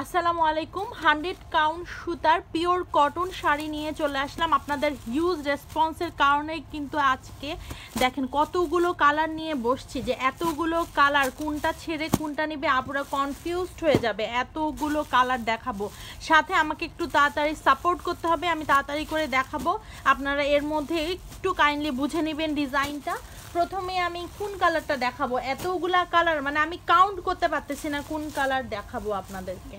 আসসালামু আলাইকুম 100 কাউন্ট সুতার পিওর কটন শাড়ি নিয়ে চলে আসলাম আপনাদের হিউজ রেসপন্সের কারণে কিন্তু আজকে দেখেন কতগুলো কালার নিয়ে বসছি যে এতগুলো কালার কোনটা ছেড়ে কোনটা নেবে আপুরা কনফিউজড হয়ে যাবে এতগুলো কালার দেখাবো সাথে আমাকে একটু তাড়াতাড়ি সাপোর্ট করতে হবে আমি তাড়াতাড়ি করে দেখাবো আপনারা এর মধ্যে একটু কাইন্ডলি বুঝে নেবেন ডিজাইনটা প্রথমে আমি কোন কালারটা দেখাবো এতগুলা কালার মানে আমি কাউন্ট করতে পারতেছি না কোন কালার দেখাবো আপনাদেরকে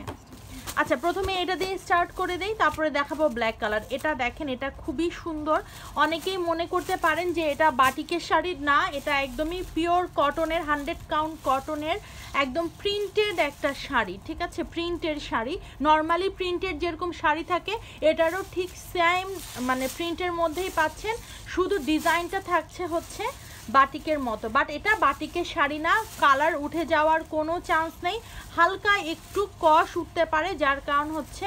আচ্ছা প্রথমে এটা দিয়ে স্টার্ট করে দেই তারপরে দেখাবো ব্ল্যাক কালার এটা দেখেন এটা খুবই সুন্দর অনেকেই মনে করতে পারেন যে এটা বাটিকের শাড়ি না এটা একদমই পিওর কটনের 100 কাউন্ট কটনের একদম প্রিন্টেড একটা শাড়ি ঠিক আছে প্রিন্টের শাড়ি নরমালি প্রিন্টেড যেরকম শাড়ি থাকে এটারও ঠিক সেম মানে প্রিন্টের মধ্যেই পাচ্ছেন শুধু ডিজাইনটা থাকছে হচ্ছে বাটিকের মতো বাট এটা বাটিকের শাড়ি না কালার উঠে যাওয়ার কোনো চান্স নেই হালকা একটু কষ উঠতে পারে যার কারণ হচ্ছে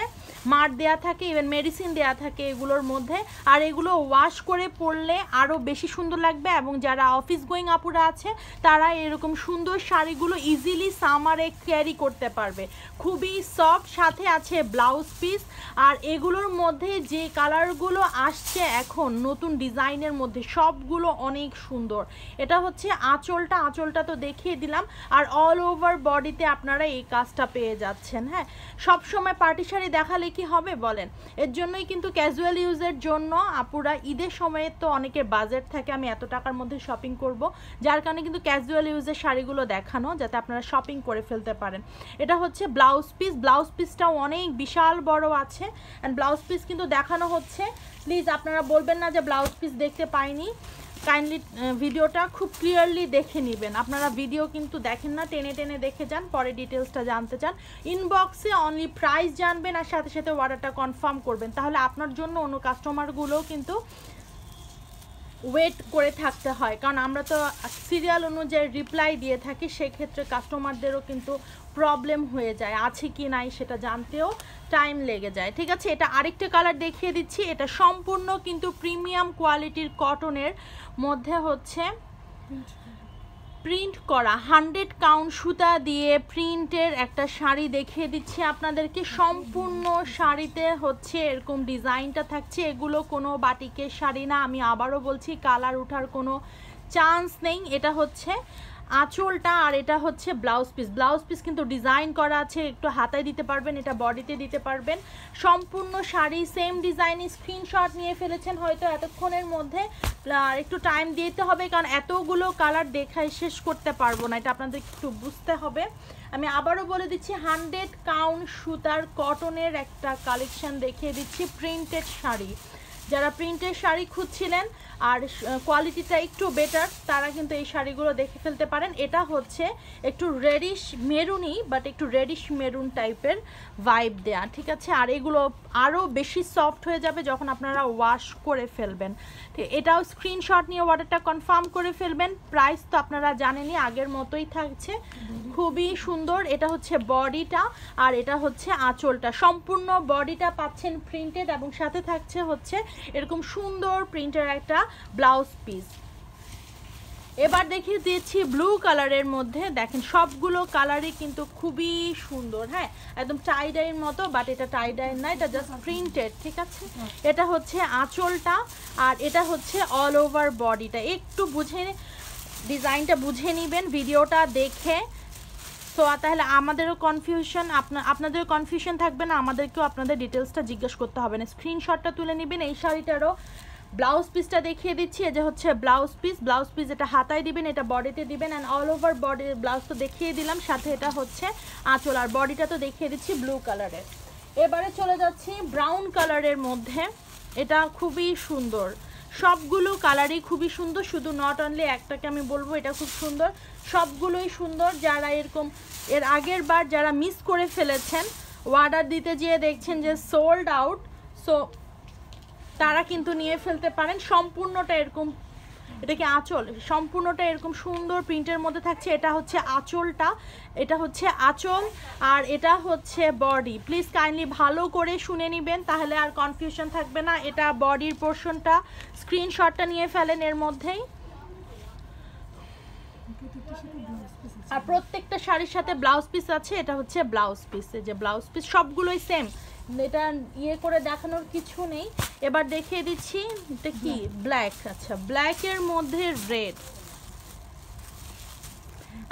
মার দেয়া থাকে ইভেন মেডিসিন দেয়া থাকে এগুলোর মধ্যে আর এগুলো ওয়াশ করে পরলে আরও বেশি সুন্দর লাগবে এবং যারা অফিস গোয়িং আপুরা আছে তারা এরকম সুন্দর শাড়িগুলো ইজিলি সামারে ক্যারি করতে পারবে খুবই সফট সাথে আছে ব্লাউজ পিস আর এগুলোর মধ্যে যে কালারগুলো আসছে এখন নতুন ডিজাইনের মধ্যে সবগুলো অনেক সুন্দর এটা হচ্ছে আঁচলটা তো দেখিয়ে দিলাম আর অল ওভার বডিতে আপনারা এই কাজটা পেয়ে যাচ্ছেন হ্যাঁ সব সময় পার্টি শাড়ি দেখালে কি হবে বলেন এর জন্যই কিন্তু ক্যাজুয়াল ইউজের জন্য আপুরা ঈদের সময়ে তো অনেকের বাজেট থাকে আমি এত টাকার মধ্যে শপিং করব যার কারণে কিন্তু ক্যাজুয়াল ইউজের শাড়িগুলো দেখানো যাতে আপনারা শপিং করে ফেলতে পারেন এটা হচ্ছে ব্লাউজ পিসটাও অনেক বিশাল বড় আছে অ্যান্ড ব্লাউজ পিস কিন্তু দেখানো হচ্ছে প্লিজ আপনারা বলবেন না যে ব্লাউজ পিস দেখতে পাইনি কাইন্ডলি ভিডিওটা খুব ক্লিয়ারলি দেখে নেবেন আপনারা ভিডিও কিন্তু দেখেন না টেনে টেনে দেখে যান পরে ডিটেলসটা জানতে চান ইনবক্সে অনলি প্রাইস জানবেন আর সাথে সাথে অর্ডারটা কনফার্ম করবেন তাহলে আপনার জন্য অন্য কাস্টমারগুলোও কিন্তু ওয়েট করে থাকতে হয় কারণ আমরা তো সিরিয়াল অনুযায়ী রিপ্লাই দিয়ে থাকি সেক্ষেত্রে কাস্টমারদেরও কিন্তু প্রবলেম হয়ে যায় আছে কি নাই সেটা জানতেও টাইম লেগে যায় ঠিক আছে এটা আরেকটা কালার দেখিয়ে দিচ্ছি এটা সম্পূর্ণ কিন্তু প্রিমিয়াম কোয়ালিটির কটনের মধ্যে হচ্ছে প্রিন্ট করা 100 কাউন্ট সুতা দিয়ে প্রিন্টের একটা শাড়ি দেখিয়ে দিচ্ছি আপনাদেরকে সম্পূর্ণ শাড়িতে হচ্ছে এরকম ডিজাইনটা থাকছে এগুলো কোনো বাটিকের শাড়ি না আমি আবারও বলছি কালার ওঠার কোনো চান্স নেই এটা হচ্ছে আঁচলটা আর এটা হচ্ছে ব্লাউজ পিস কিন্তু ডিজাইন করা আছে একটু হাতায় দিতে পারবেন এটা বডিতে দিতে পারবেন সম্পূর্ণ শাড়ি সেম ডিজাইন স্ক্রিনশট নিয়ে ফেলেছেন হয়তো এতক্ষণের মধ্যে একটু টাইম দিতে হবে কারণ এতগুলো কালার দেখাই শেষ করতে পারবো না এটা আপনাদের একটু বুঝতে হবে আমি আবারও বলে দিচ্ছি 100 কাউন্ট সুতার কটনের একটা কালেকশন দেখিয়ে দিচ্ছি প্রিন্টেড শাড়ি যারা প্রিন্টের শাড়ি খুঁজছিলেন আর কোয়ালিটিটা একটু বেটার তারা কিন্তু এই শাড়িগুলো দেখে ফেলতে পারেন এটা হচ্ছে একটু রেডিশ মেরুনই বাট একটু রেডিশ মেরুন টাইপের ভাইব দেয়া ঠিক আছে আর এগুলো আরও বেশি সফট হয়ে যাবে যখন আপনারা ওয়াশ করে ফেলবেন এটাও স্ক্রিনশট নিয়ে অর্ডারটা কনফার্ম করে ফেলবেন প্রাইস তো আপনারা জানেনই আগের মতোই থাকছে খুবই সুন্দর এটা হচ্ছে বডিটা আর এটা হচ্ছে আঁচলটা সম্পূর্ণ বডিটা পাচ্ছেন প্রিন্টেড এবং সাথে থাকছে হচ্ছে এরকম সুন্দর প্রিন্টের একটা ব্লাউজ পিস এবার দেখিয়ে দিচ্ছি ব্লু কালারের মধ্যে দেখেন সবগুলো কালারই কিন্তু খুবই সুন্দর হ্যাঁ একদম টাই ডাইয়ের মতো বাট এটা টাই ডাই না এটা জাস্ট প্রিন্টেড ঠিক আছে এটা হচ্ছে আঁচলটা আর এটা হচ্ছে অল ওভার বডিটা একটু বুঝে ডিজাইনটা বুঝে নেবেন ভিডিওটা দেখে তো তাহলে আমাদেরও কনফিউশন আপনাদেরও কনফিউশন থাকবে না আমাদেরকেও আপনাদের ডিটেলসটা জিজ্ঞেস করতে হবে না স্ক্রিনশটটা তুলে নেবেন এই শাড়িটারও ব্লাউজ পিসটা দেখিয়ে দিচ্ছি এই যে হচ্ছে ব্লাউজ পিস এটা হাতায় দিবেন এটা বডিতে দিবেন অ্যান্ড অল ওভার বডির ব্লাউজ তো দেখিয়ে দিলাম সাথে এটা হচ্ছে আঁচল আর বডিটা তো দেখিয়ে দিচ্ছি ব্লু কালারের এবারে চলে যাচ্ছি ব্রাউন কালারের মধ্যে এটা খুবই সুন্দর সবগুলো কালারই খুবই সুন্দর শুধু নট অনলি একটাকে আমি বলবো এটা খুব সুন্দর সবগুলোই সুন্দর যারা এরকম এর আগের বার যারা মিস করে ফেলেছেন অর্ডার দিতে যেয়ে দেখছেন যে সোল্ড আউট সো তারা কিন্তু নিয়ে ফেলতে পারেন সম্পূর্ণটা এরকম এটা কি আঁচল সম্পূর্ণটা এরকম সুন্দর প্রিন্টের মধ্যে থাকছে এটা হচ্ছে আঁচলটা এটা হচ্ছে আঁচল আর এটা হচ্ছে বডি প্লিজ কাইন্ডলি ভালো করে শুনে নেবেন তাহলে আর কনফিউশন থাকবে না এটা বডির পোর্শনটা স্ক্রিনশটটা নিয়ে ফেলেন এর মধ্যেই আর প্রত্যেকটা শাড়ির সাথে ব্লাউজ পিস আছে, এটা হচ্ছে ব্লাউজ পিস, এই যে ব্লাউজ পিস সবগুলোই সেম, এটা ইয়ে করে দেখানোর কিছু নেই। এবার দেখিয়ে দিচ্ছি এটা কি ব্ল্যাক, আচ্ছা ব্ল্যাকের মধ্যে রেড।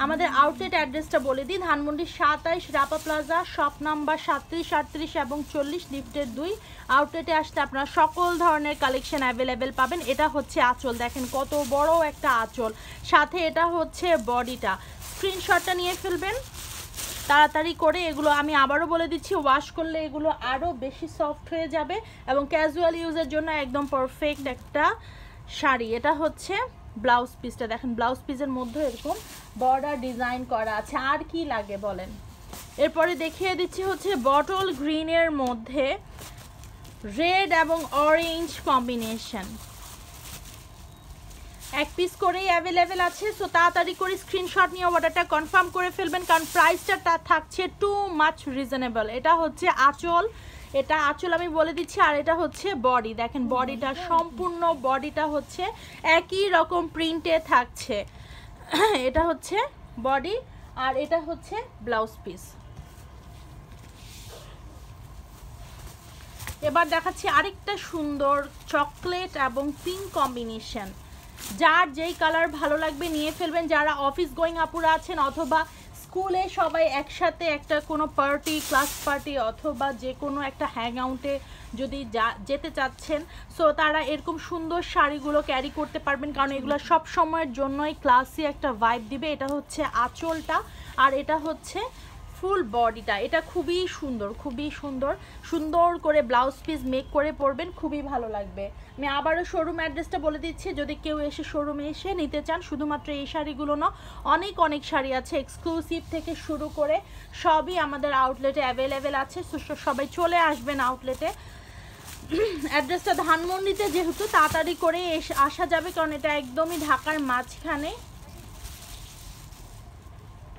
আমাদের আউটলেট অ্যাড্রেসটা বলে দিই, Dhanmondi 27 Rapa plaza, shop number 37, 38 এবং 40, লিফটের 2। আউটলেটে আসতে আপনারা সকল ধরনের কালেকশন অ্যাভেলেবেল পাবেন। এটা হচ্ছে আঁচল, দেখেন কত বড় একটা আঁচল, সাথে এটা হচ্ছে বডিটা। স্ক্রিনশটটা নিয়ে ফেলবেন তাড়াতাড়ি করে। এগুলো আমি আবারও বলে দিচ্ছি, ওয়াশ করলে এগুলো আরও বেশি সফট হয়ে যাবে এবং ক্যাজুয়াল ইউজের জন্য একদম পারফেক্ট একটা শাড়ি। এটা হচ্ছে ব্লাউজ পিসটা, দেখেন ব্লাউজ পিসের মধ্যে এরকম বর্ডার ডিজাইন করা আছে। আর কি লাগে বলেন। এরপরে দেখিয়ে দিচ্ছি হচ্ছে বটল গ্রিনের মধ্যে রেড এবং অরেঞ্জ কম্বিনেশন, এক পিস করেই অ্যাভেলেবেল আছে। সো তাড়াতাড়ি করে স্ক্রিনশট নিয়ে অর্ডারটা কনফার্ম করে ফেলবেন, কারণ প্রাইসটা থাকছে টু মাচ রিজনেবল। এটা হচ্ছে আঁচল, এটা আঁচল আমি বলে দিচ্ছি, আর এটা হচ্ছে বডি। দেখেন বডিটা, সম্পূর্ণ বডিটা হচ্ছে একই রকম প্রিন্টে থাকছে। এটা হচ্ছে বডি আর এটা হচ্ছে ব্লাউজ পিস। এবার দেখাচ্ছি আরেকটা সুন্দর চকলেট এবং পিঙ্ক কম্বিনেশন। যার যেই কালার ভালো লাগবে নিয়ে ফেলবেন। যারা অফিস গোয়িং আপুরা আছেন অথবা স্কুলে সবাই একসাথে একটা কোনো পার্টি, ক্লাস পার্টি অথবা যে কোনো একটা হ্যাং আউটে যদি যেতে চাচ্ছেন, সো তারা এরকম সুন্দর শাড়িগুলো ক্যারি করতে পারবেন, কারণ এগুলো সব সময়ের জন্যই ক্লাসি একটা ভাইব দিবে। এটা হচ্ছে আঁচলটা আর এটা হচ্ছে ফুল বডিটা। এটা খুবই সুন্দর, খুবই সুন্দর, সুন্দর করে ব্লাউজ পিস মেক করে পরবেন, খুবই ভালো লাগবে। আমি আবারও শোরুম অ্যাড্রেসটা বলে দিচ্ছি, যদি কেউ এসে শোরুমে এসে নিতে চান। শুধুমাত্র এই শাড়িগুলো না, অনেক অনেক শাড়ি আছে, এক্সক্লুসিভ থেকে শুরু করে সবই আমাদের আউটলেটে অ্যাভেলেবেল আছে। সবাই চলে আসবেন আউটলেটে। অ্যাড্রেসটা ধানমন্ডিতে, যেহেতু তাড়াতাড়ি করে আসা যাবে, কারণ এটা একদমই ঢাকার মাঝখানে।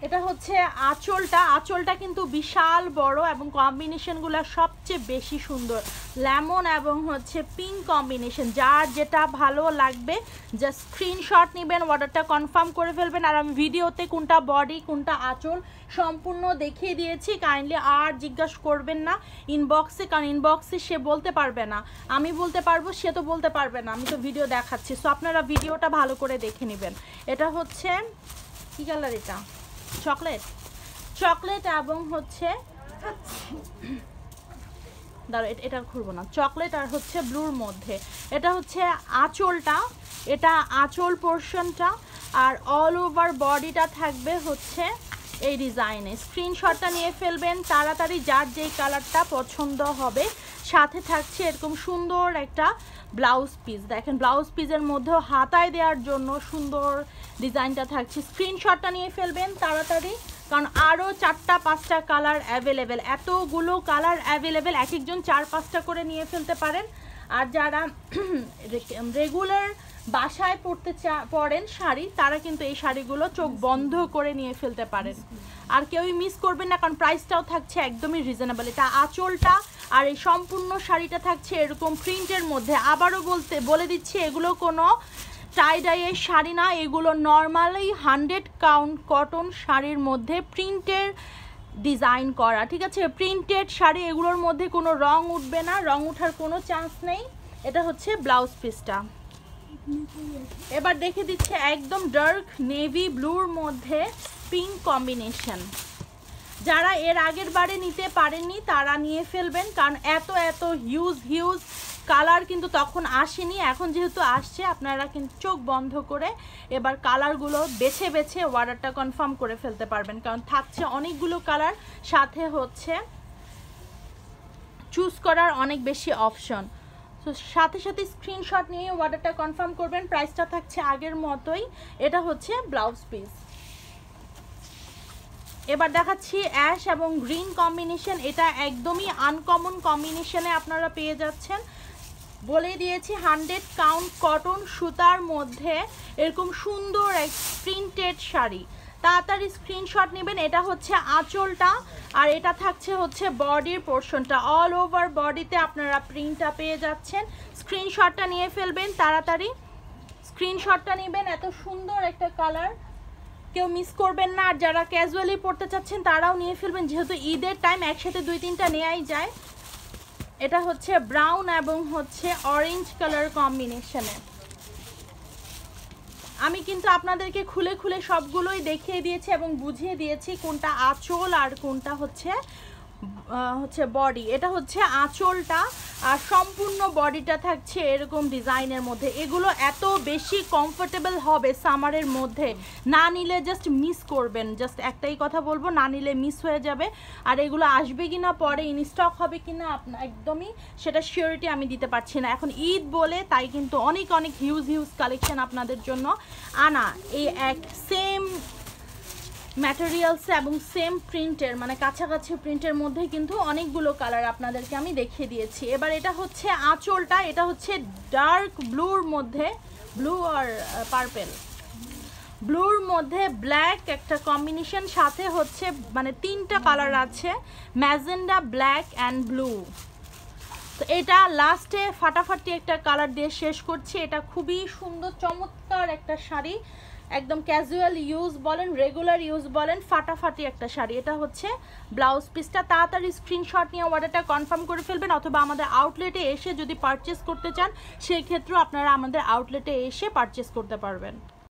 এটা হচ্ছে আঁচলটা, আঁচলটা কিন্তু বিশাল বড় এবং কম্বিনেশনগুলো সবচেয়ে বেশি সুন্দর, লেমন এবং হচ্ছে পিঙ্ক কম্বিনেশন। যার যেটা ভালো লাগবে জাস্ট স্ক্রিনশট নেবেন, অর্ডারটা কনফার্ম করে ফেলবেন। আর আমি ভিডিওতে কোনটা বডি কোনটা আঁচল সম্পূর্ণ দেখিয়ে দিয়েছি, কাইন্ডলি আর জিজ্ঞাসা করবেন না ইনবক্সে, কারণ ইনবক্সে সে বলতে পারবে না, আমি বলতে পারবো, সে তো বলতে পারবে না, আমি তো ভিডিও দেখাচ্ছি। সো আপনারা ভিডিওটা ভালো করে দেখে নেবেন। এটা হচ্ছে কি কালার, এটা চকলেট, চকলেট এবং হচ্ছে দাঁড়া এটা খুলবো না, চকলেট আর হচ্ছে ব্লুর মধ্যে। এটা হচ্ছে আঁচলটা, এটা আঁচল পোর্শনটা, আর অল ওভার বডিটা থাকবে হচ্ছে এই ডিজাইনে। স্ক্রিনশটটা নিয়ে ফেলবেন তাড়াতাড়ি, যার যেই কালারটা পছন্দ হবে। সাথে থাকছে এরকম সুন্দর একটা ব্লাউজ পিস, দেখেন ব্লাউজ পিসের মধ্যেও হাতায় দেওয়ার জন্য সুন্দর ডিজাইনটা থাকছে। স্ক্রিনশটটা নিয়ে ফেলবেন তাড়াতাড়ি, কারণ আরও 4-5টা কালার অ্যাভেলেবেল, এতগুলো কালার অ্যাভেলেবেল, এক একজন 4-5টা করে নিয়ে ফেলতে পারেন। আর যারা রেগুলার বাসায় পরেন শাড়ি, তারা কিন্তু এই শাড়িগুলো চোখ বন্ধ করে নিয়ে ফেলতে পারেন, আর কেউই মিস করবেন না, কারণ প্রাইসটাও থাকছে একদমই রিজনেবল। এটা আঁচলটা আর এই সম্পূর্ণ শাড়িটা থাকছে এরকম প্রিন্টের মধ্যে। আবারও বলে দিচ্ছি, এগুলো কোনো টাই ডাইয়ের শাড়ি না, এগুলো নর্মালি 100 কাউন্ট কটন শাড়ির মধ্যে প্রিন্টের ডিজাইন করা, ঠিক আছে? প্রিন্টেড শাড়ি, এগুলোর মধ্যে কোনো রং উঠবে না, রং উঠার কোনো চান্স নেই। এটা হচ্ছে ব্লাউজ পিসটা। এবার দেখে দিচ্ছে একদম ডার্ক নেভি ব্লুর মধ্যে পিঙ্ক কম্বিনেশন। যারা এর আগের বারে নিতে পারেননি তারা নিয়ে ফেলবেন, কারণ এত হিউজ কালার কিন্তু তখন আসেনি, এখন যেহেতু আসছে আপনারা কিন্তু চোখ বন্ধ করে এবার কালারগুলো বেছে বেছে অর্ডারটা কনফার্ম করে ফেলতে পারবেন, কারণ থাকছে অনেকগুলো কালার, সাথে হচ্ছে চুজ করার অনেক বেশি অপশন। তো সাথে সাথে স্ক্রিনশট নিয়ে অর্ডারটা কনফার্ম করবেন। প্রাইসটা থাকছে আগের মতোই। এটা হচ্ছে ব্লাউজ পিস। এবার দেখাচ্ছি অ্যাশ এবং গ্রিন কম্বিনেশন। এটা একদমই আনকমন কম্বিনেশনে আপনারা পেয়ে যাচ্ছেন। বলে দিয়েছি 100 কাউন্ট কটন সুতার মধ্যে এরকম সুন্দর এক প্রিন্টেড শাড়ি। তাড়াতাড়ি স্ক্রিনশট নেবেন। এটা হচ্ছে আঁচলটা আর এটা থাকছে হচ্ছে বডির পোর্শনটা। অল ওভার বডিতে আপনারা প্রিন্টটা পেয়ে যাচ্ছেন। স্ক্রিনশটটা নিয়ে ফেলবেন তাড়াতাড়ি। স্ক্রিনশটটা নেবেন। এত সুন্দর একটা কালার, কেউ মিস করবেন না। আর যারা ক্যাজুয়ালি পড়তে চাচ্ছেন তারাও নিয়ে ফেলবেন, যেহেতু ঈদের টাইম একসাথে 2-3টা নেওয়াই যায়। এটা হচ্ছে ব্রাউন এবং হচ্ছে অরেঞ্জ কালার কম্বিনেশনে। আমি কিন্তু আপনাদেরকে খুলে খুলে সবগুলোই দেখিয়ে দিয়েছি এবং বুঝিয়ে দিয়েছি কোনটা আঁচল আর কোনটা হচ্ছে বডি। এটা হচ্ছে আঁচলটা, আর সম্পূর্ণ বডিটা থাকছে এরকম ডিজাইনের মধ্যে। এগুলো এত বেশি কমফোর্টেবল হবে সামারের মধ্যে, না নিলে জাস্ট মিস করবেন। জাস্ট একটাই কথা বলবো, না নিলে মিস হয়ে যাবে। আর এগুলো আসবে কিনা, পরে ইনস্টক হবে কিনা একদমই সেটা সিওরিটি আমি দিতে পারছি না। এখন ঈদ বলে তাই কিন্তু অনেক অনেক হিউজ কালেকশন আপনাদের জন্য আনা। এই এক সেম ম্যাটেরিয়ালস এবং সেম প্রিন্টের, মানে কাছাকাছি প্রিন্টের মধ্যে কিন্তু অনেকগুলো কালার আপনাদেরকে আমি দেখিয়ে দিয়েছি। এবার এটা হচ্ছে আঁচলটা, এটা হচ্ছে ডার্ক ব্লুর মধ্যে, ব্লু আর পার্পেল, ব্লুর মধ্যে ব্ল্যাক একটা কম্বিনেশন, সাথে হচ্ছে মানে 3টা কালার আছে, ম্যাজেন্ডা, ব্ল্যাক অ্যান্ড ব্লু। তো এটা লাস্টে ফাটাফাটি একটা কালার দিয়ে শেষ করছি। এটা খুবই সুন্দর চমৎকার একটা শাড়ি, একদম ক্যাজুয়াল ইউজ বলেন, রেগুলার ইউজ বলেন, ফাটাফাটি একটা শাড়ি। এটা হচ্ছে ব্লাউজ পিসটা। তাড়াতাড়ি স্ক্রিনশট নিয়ে অর্ডারটা কনফার্ম করে ফেলবেন, অথবা আমাদের আউটলেটে এসে যদি পারচেস করতে চান সেই ক্ষেত্রেও আপনারা আমাদের আউটলেটে এসে পারচেস করতে পারবেন।